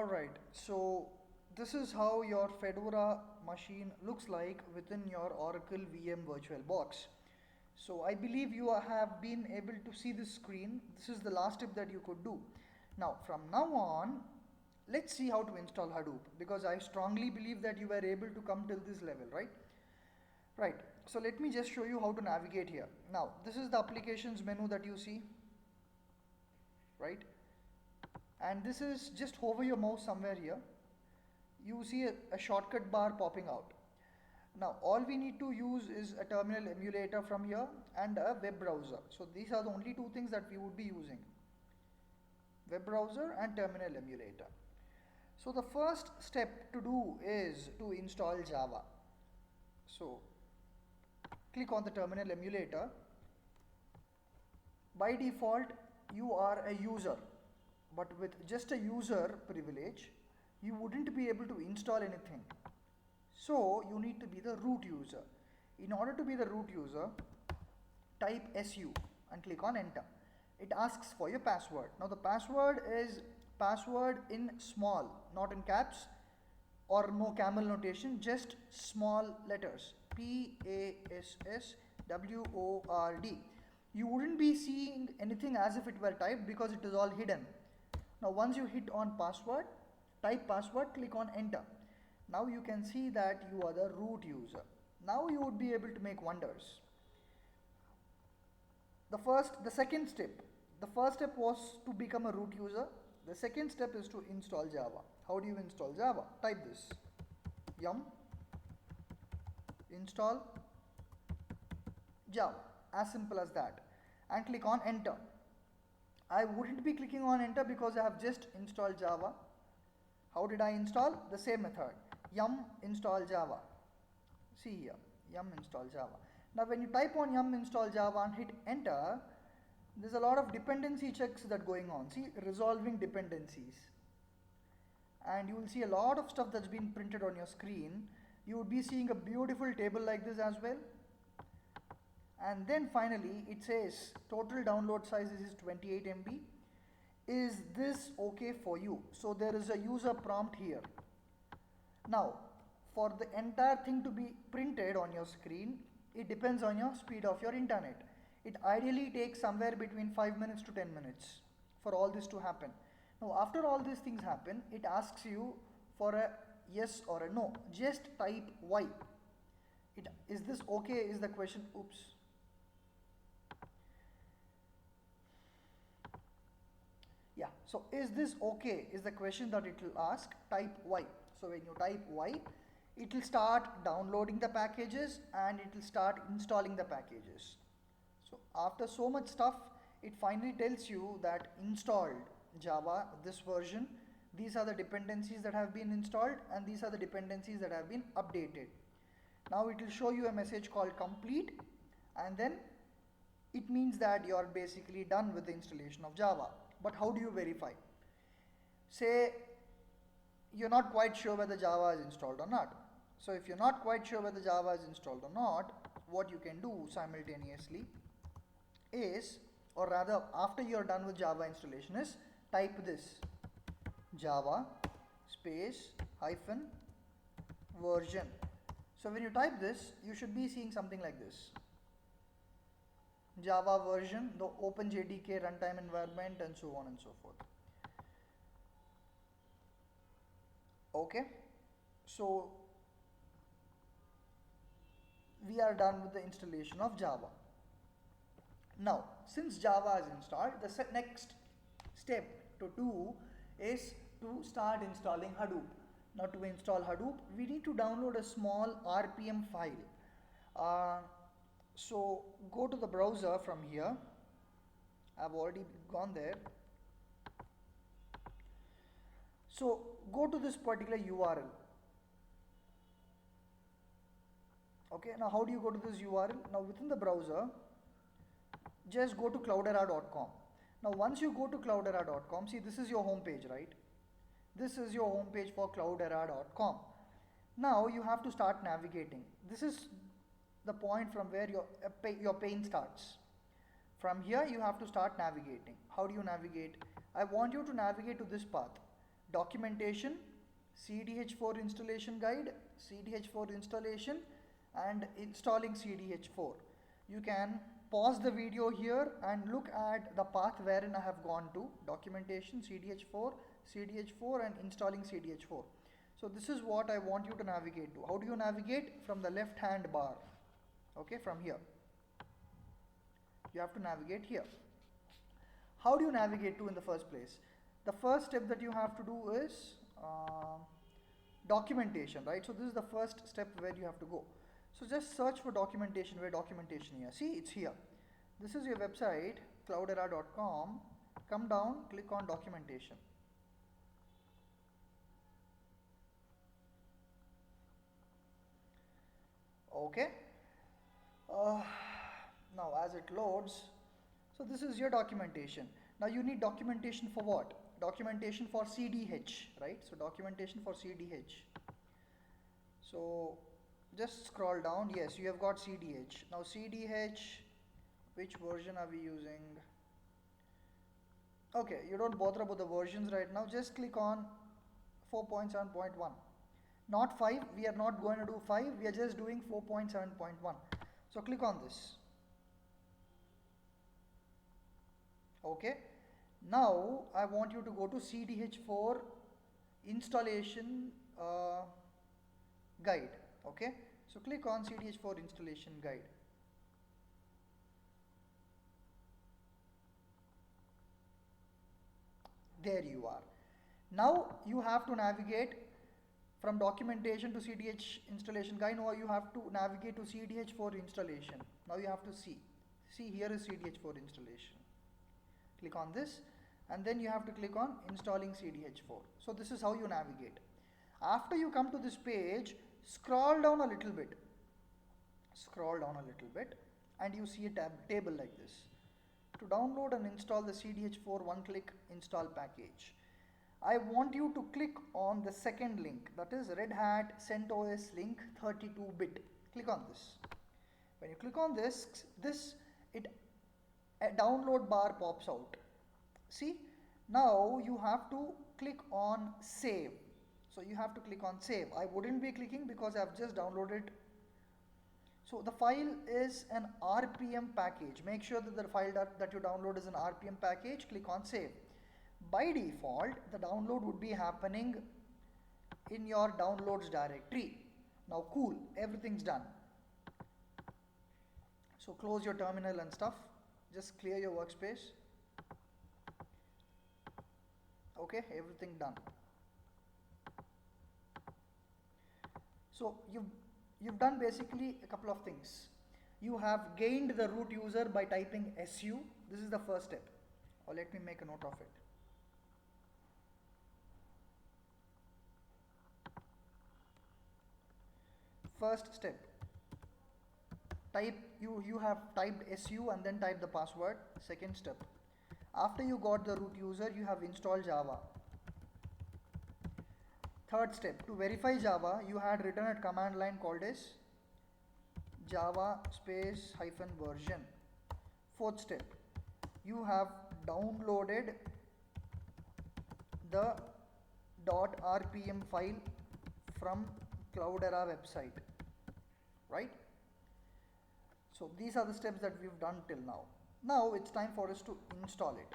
Alright, so this is how your Fedora machine looks like within your Oracle VM VirtualBox. So I believe you have been able to see this screen. This is the last step that you could do. Now from now on, let's see how to install Hadoop, because I strongly believe that you were able to come till this level, right? Right, so let me just show you how to navigate here. Now this is the applications menu that you see, right? And this is, just hover your mouse somewhere here, you see a shortcut bar popping out. Now all we need to use is a terminal emulator from here and a web browser. So these are the only two things that we would be using: web browser and terminal emulator. So the first step to do is to install Java. So click on the terminal emulator. By default you are a user, but with just a user privilege you wouldn't be able to install anything. So you need to be the root user. In order to be the root user, type SU and click on enter. It asks for your password. Now the password is password in small, not in caps or no camel notation, just small letters, PASSWORD. You wouldn't be seeing anything as if it were typed because it is all hidden. Now once you hit on password, type password, click on enter. Now you can see that you are the root user. Now you would be able to make wonders. The second step. The first step was to become a root user. The second step is to install Java. How do you install Java? Type this: yum install Java. As simple as that. And click on enter. I wouldn't be clicking on enter because I have just installed Java. How did I install? The same method. Yum install Java. See here, yum install Java. Now when you type on yum install Java and hit enter, there's a lot of dependency checks that going on. See, resolving dependencies. And you will see a lot of stuff that's been printed on your screen. You would be seeing a beautiful table like this as well. And then finally it says total download size is 28 MB. Is this okay for you? So there is a user prompt here. Now for the entire thing to be printed on your screen, it depends on your speed of your internet. It ideally takes somewhere between 5 minutes to 10 minutes for all this to happen. Now after all these things happen, it asks you for a yes or a no. Just type Y. Is this okay is the question. Oops. Yeah, so is this okay is the question that it will ask. Type Y. So when you type Y, it will start downloading the packages and it will start installing the packages. So after so much stuff, it finally tells you that installed Java, this version, these are the dependencies that have been installed and these are the dependencies that have been updated. Now it will show you a message called complete, and then it means that you are basically done with the installation of Java. But how do you verify? Say you're not quite sure whether Java is installed or not. So if you're not quite sure whether Java is installed or not, what you can do simultaneously is, or rather after you're done with Java installation, is type this: Java space hyphen version. So when you type this, you should be seeing something like this: Java version, the OpenJDK runtime environment, and so on and so forth. Okay, so we are done with the installation of Java. Now since Java is installed, the next step to do is to start installing Hadoop. Now to install Hadoop, we need to download a small RPM file. So go to the browser from here. I've already gone there. So go to this particular URL. Okay, now how do you go to this URL? Now within the browser, just go to cloudera.com. Now once you go to cloudera.com, see, this is your home page, right? This is your home page for cloudera.com. Now you have to start navigating. This is the point from where your pain starts. From here you have to start navigating. How do you navigate? I want you to navigate to this path. documentation, CDH4 installation guide, CDH4 installation, and installing CDH4. You can pause the video here and look at the path wherein I have gone to: documentation, CDH4, CDH4, and installing CDH4. So this is what I want you to navigate to. How do you navigate? From the left hand bar. Okay, from here. You have to navigate here. How do you navigate to in the first place? The first step that you have to do is documentation, right? So this is the first step where you have to go. So just search for documentation. Where documentation here? See, it's here. This is your website, cloudera.com. Come down, click on documentation. Okay. Now as it loads, so this is your documentation. Now you need documentation for what? Documentation for CDH, right? So documentation for CDH. So just scroll down. Yes, you have got CDH. Now CDH, which version are we using? Okay, you don't bother about the versions right now. Just click on 4.7.1. Not 5. We are not going to do 5. We are just doing 4.7.1. So click on this. Okay. Now I want you to go to CDH4 installation guide. Okay. So click on CDH4 installation guide. There you are. Now you have to navigate from documentation to CDH installation guide. Now you have to navigate to CDH4 installation. Now you have to see here is CDH4 installation. Click on this, and then you have to click on installing CDH4. So this is how you navigate. After you come to this page, scroll down a little bit. And you see a table like this. To download and install the CDH4 one-click install package, I want you to click on the second link, that is Red Hat CentOS link 32-bit. Click on this. When you click on this, a download bar pops out. See, now you have to click on save. So you have to click on save. I wouldn't be clicking because I have just downloaded. So the file is an RPM package. Make sure that the file that you download is an RPM package. Click on save. By default, the download would be happening in your downloads directory. Now cool, everything's done. So close your terminal and stuff. Just clear your workspace. Okay, everything done. So you've done basically a couple of things. You have gained the root user by typing su. This is the first step. Or let me make a note of it. First step. You have typed su and then type the password. Second step. After you got the root user, you have installed Java. Third step, to verify Java, you had written a command line called as Java space hyphen version. Fourth step, you have downloaded the .rpm file from Cloudera website, right? So these are the steps that we've done till now. Now it's time for us to install it.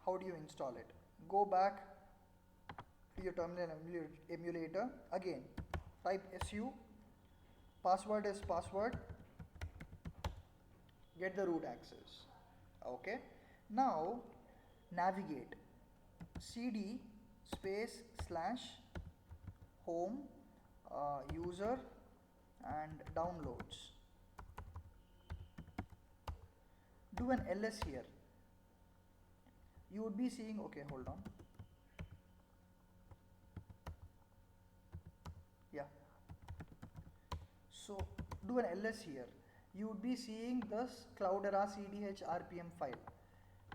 How do you install it? Go back to your terminal emulator. Again, type su, password is password, get the root access. Okay. Now navigate cd space / home user and downloads. Do an ls here. You would be seeing, okay, hold on. Yeah. So do an ls here. You would be seeing this Cloudera CDH RPM file.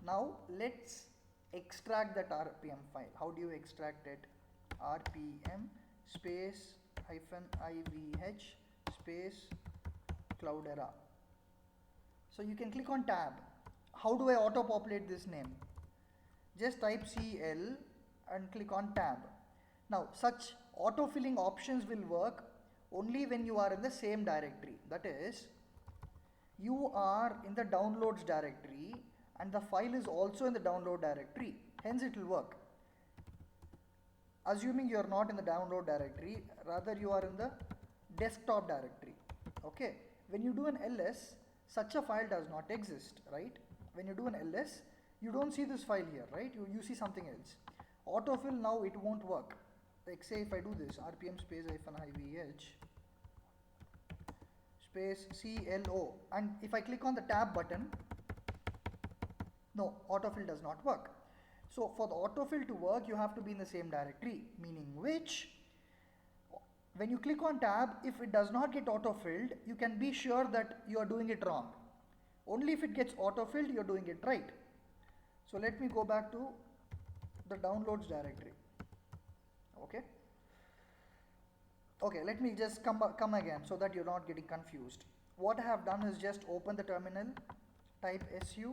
Now let's extract that RPM file. How do you extract it? RPM space -ivh space Cloudera. So you can click on tab. How do I auto populate this name? Just type CL and click on tab. Now such autofilling options will work only when you are in the same directory. That is, you are in the downloads directory and the file is also in the download directory, hence it will work. Assuming you are not in the download directory, rather you are in the desktop directory. Okay, when you do an ls, such a file does not exist, right? When you do an ls, you don't see this file here, right? You see something else. Autofill, now it won't work. Like say if I do this, rpm space -ivh space clo, and if I click on the tab button, no, autofill does not work. So for the autofill to work, you have to be in the same directory, meaning which when you click on tab, if it does not get autofilled, you can be sure that you are doing it wrong. Only if it gets autofilled, you are doing it right. So let me go back to the downloads directory. Okay, let me just come again so that you're not getting confused. What I have done is just open the terminal, type su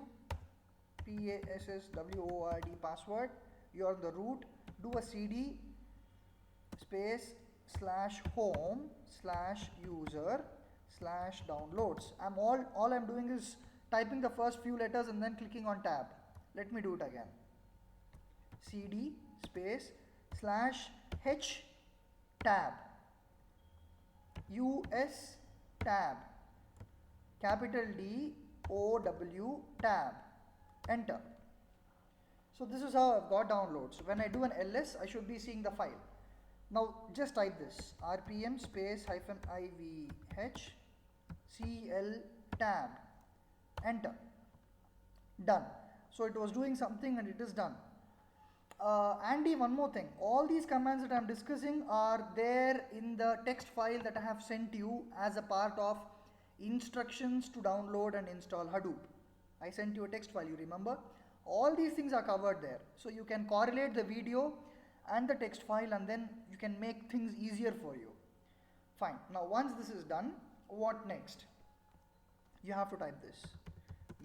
password password, you are in the root, do a cd space /home/user/downloads. All I'm doing is typing the first few letters and then clicking on tab. Let me do it again. cd space /h tab us tab capital D O W tab, enter. So this is how I've got downloads. When I do an ls, I should be seeing the file. Now just type this, rpm space -ivh cl tab, enter, done. So it was doing something and it is done. Andy, one more thing, all these commands that I am discussing are there in the text file that I have sent you as a part of instructions to download and install Hadoop. I sent you a text file, you remember? All these things are covered there. So you can correlate the video and the text file and then you can make things easier for you. Fine. Now once this is done, what next? You have to type this,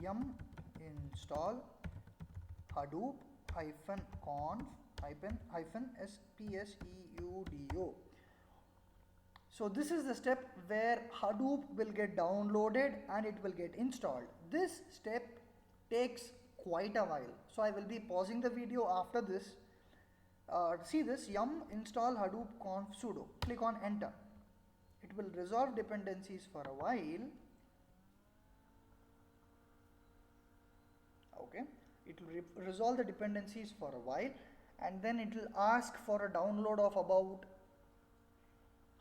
yum install hadoop -conf -spsudo. So this is the step where Hadoop will get downloaded and it will get installed. This step takes quite a while, so I will be pausing the video after this. See this, yum install hadoop conf sudo, click on enter. It will resolve dependencies for a while. Okay, it will resolve the dependencies for a while and then it will ask for a download of about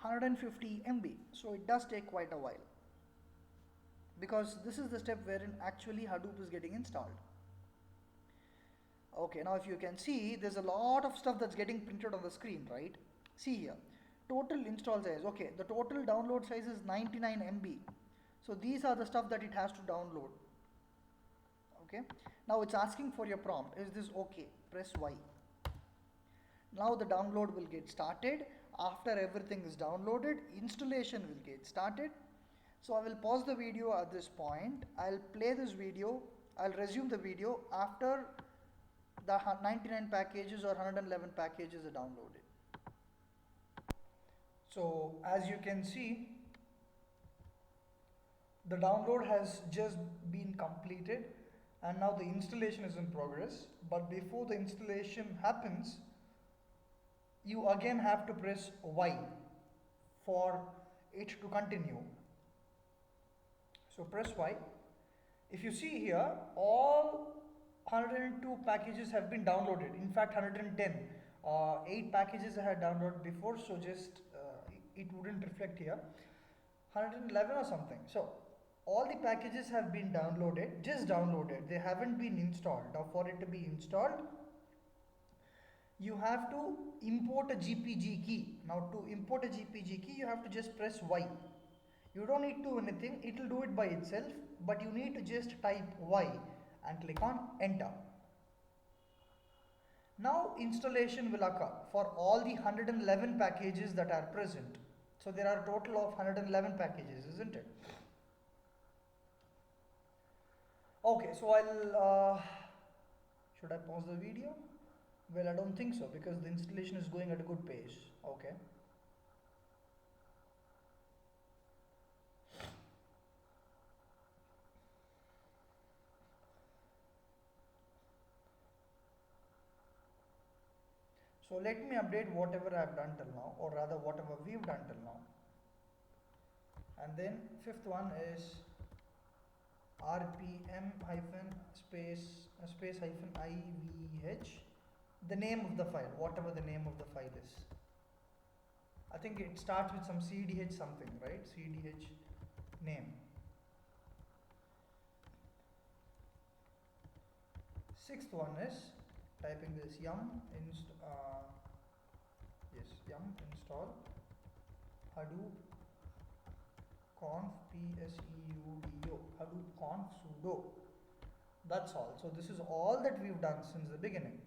150 MB. So it does take quite a while because this is the step wherein actually Hadoop is getting installed. Okay, now if you can see, there's a lot of stuff that's getting printed on the screen, right? See here, total install size. Okay, the total download size is 99 MB. So these are the stuff that it has to download. Okay, now it's asking for your prompt. Is this okay? Press Y. Now the download will get started. After everything is downloaded, installation will get started. So I will pause the video at this point. I'll play this video. I'll resume the video after the 99 packages or 111 packages are downloaded. So as you can see, the download has just been completed and now the installation is in progress. But before the installation happens, you again have to press Y for it to continue. So press Y. If you see here, all 102 packages have been downloaded. In fact, 110. 8 packages I had downloaded before, so just it wouldn't reflect here. 111 or something. So all the packages have been downloaded, just downloaded. They haven't been installed. Now for it to be installed, you have to import a GPG key. Now to import a GPG key, you have to just press Y. You don't need to do anything, it will do it by itself, but you need to just type Y and click on enter. Now installation will occur for all the 111 packages that are present. So there are a total of 111 packages, isn't it? Okay, so I'll should I pause the video? Well, I don't think so because the installation is going at a good pace. Okay. So let me update whatever I've done till now, or rather whatever we've done till now. And then fifth one is rpm hyphen space hyphen ivh, the name of the file, whatever the name of the file is. I think it starts with some cdh something, right? Cdh name. Sixth one is typing this yum install hadoop conf pseudo hadoop conf sudo. That's all. So this is all that we've done since the beginning.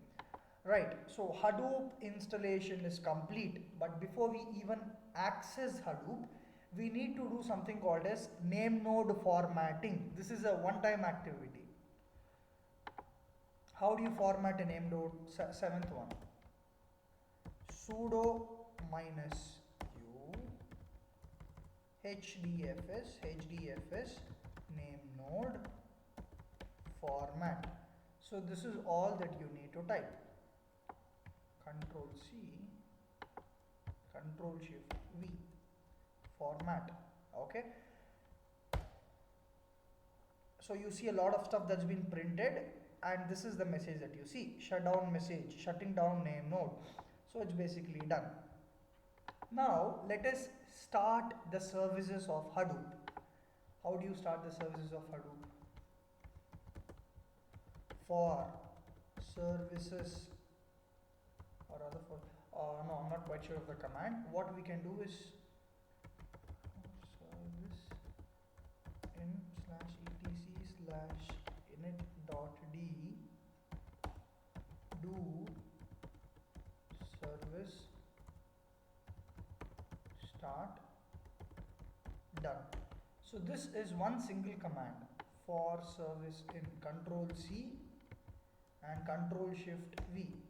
Right, so Hadoop installation is complete, but before we even access Hadoop, we need to do something called as name node formatting. This is a one-time activity. How do you format a name node? Seventh one. Sudo minus u hdfs name node format. So this is all that you need to type. Control C, Control Shift V, format. Okay. So you see a lot of stuff that's been printed, and this is the message that you see. Shutdown message, shutting down name node. So it's basically done. Now let us start the services of Hadoop. How do you start the services of Hadoop? For services, or rather for no, I'm not quite sure of the command. What we can do is service in /etc/init.d do service start done. So this is one single command for service in Control C and Control Shift V.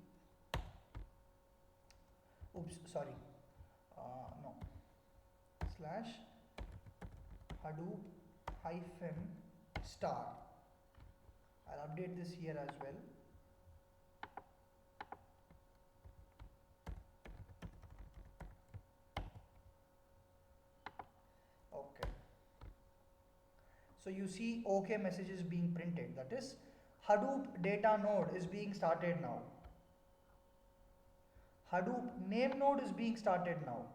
Oops, sorry. No. Slash Hadoop hyphen star. I'll update this here as well. Okay. So you see OK messages being printed. That is, Hadoop data node is being started now. Hadoop name node is being started now.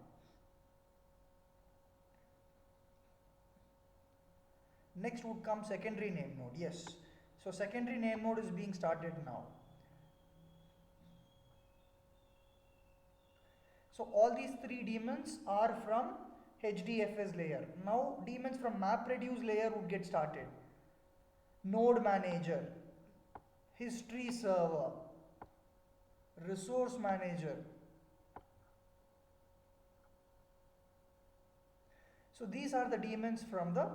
Next would come secondary name node. Yes. So secondary name node is being started now. So all these three daemons are from HDFS layer. Now daemons from MapReduce layer would get started. Node manager, history server, resource manager. So these are the daemons from the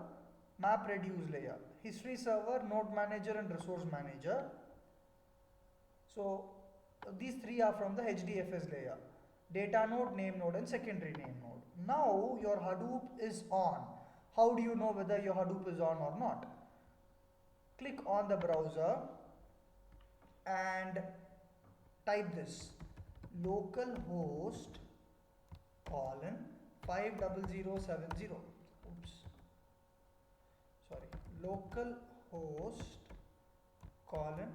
MapReduce layer. History server, node manager and resource manager. So these three are from the HDFS layer. Data node, name node and secondary name node. Now your Hadoop is on. How do you know whether your Hadoop is on or not? Click on the browser and type this localhost colon 50070. Oops. Sorry. Localhost colon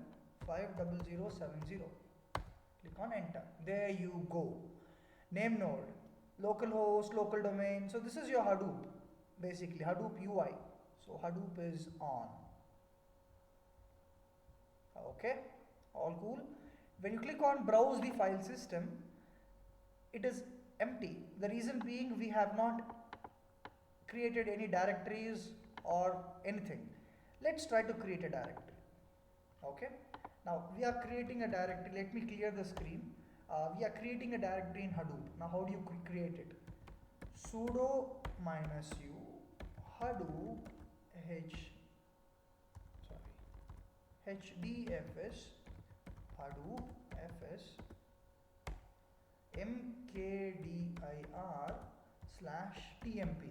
50070. Click on enter. There you go. Name node, localhost, local domain. So this is your Hadoop, basically Hadoop UI. So Hadoop is on. Okay, all cool. When you click on browse the file system, it is empty. The reason being we have not created any directories or anything. Let's try to create a directory. Okay, now we are creating a directory. Let me clear the screen. We are creating a directory in Hadoop. Now how do you create it? Sudo minus u Hadoop hdfs Hadoop fs mkdir slash tmp.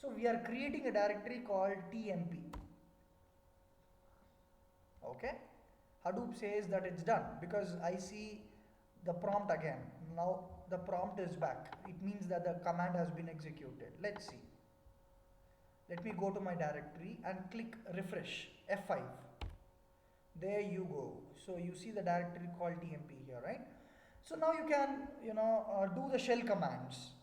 So we are creating a directory called tmp. Okay, Hadoop says that it's done because I see the prompt again. Now the prompt is back. It means that the command has been executed. Let's see. Let me go to my directory and click refresh F5. There you go. So you see the directory called tmp here, right? So now you can do the shell commands.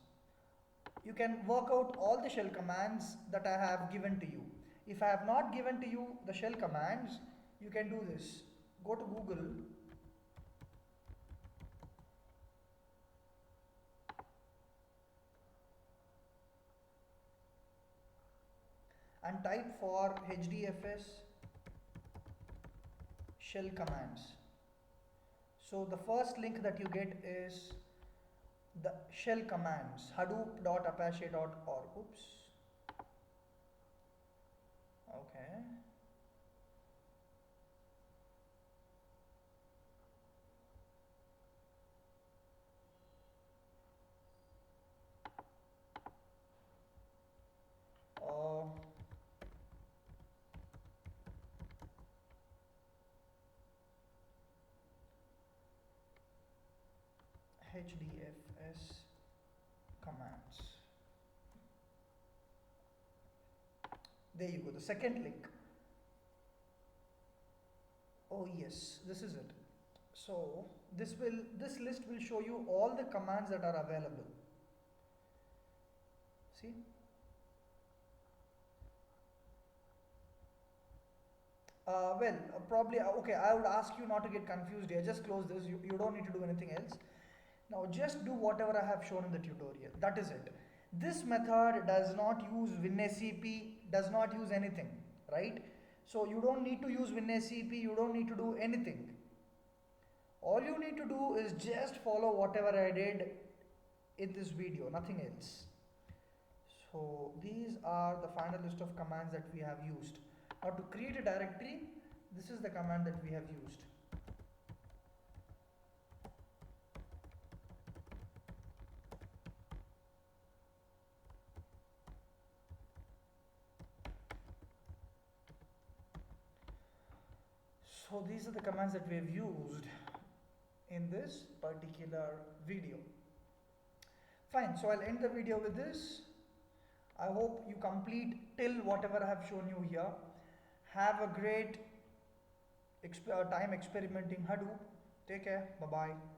You can work out all the shell commands that I have given to you. If I have not given to you the shell commands, you can do this. Go to Google and type for hdfs shell commands. So the first link that you get is the shell commands hadoop.apache.org. Oops. Okay. HDFS commands. There you go, the second link. Oh yes, this is it. So this list will show you all the commands that are available. See? Probably, okay, I would ask you not to get confused here. Just close this. You don't need to do anything else. Now just do whatever I have shown in the tutorial. That is it. This method does not use WinSCP, does not use anything, right? So you don't need to use WinSCP, you don't need to do anything. All you need to do is just follow whatever I did in this video, nothing else. So these are the final list of commands that we have used. Now to create a directory, this is the command that we have used. So these are the commands that we have used in this particular video. Fine, so I'll end the video with this. I hope you complete till whatever I have shown you here. Have a great time experimenting Hadoop. Take care. Bye-bye.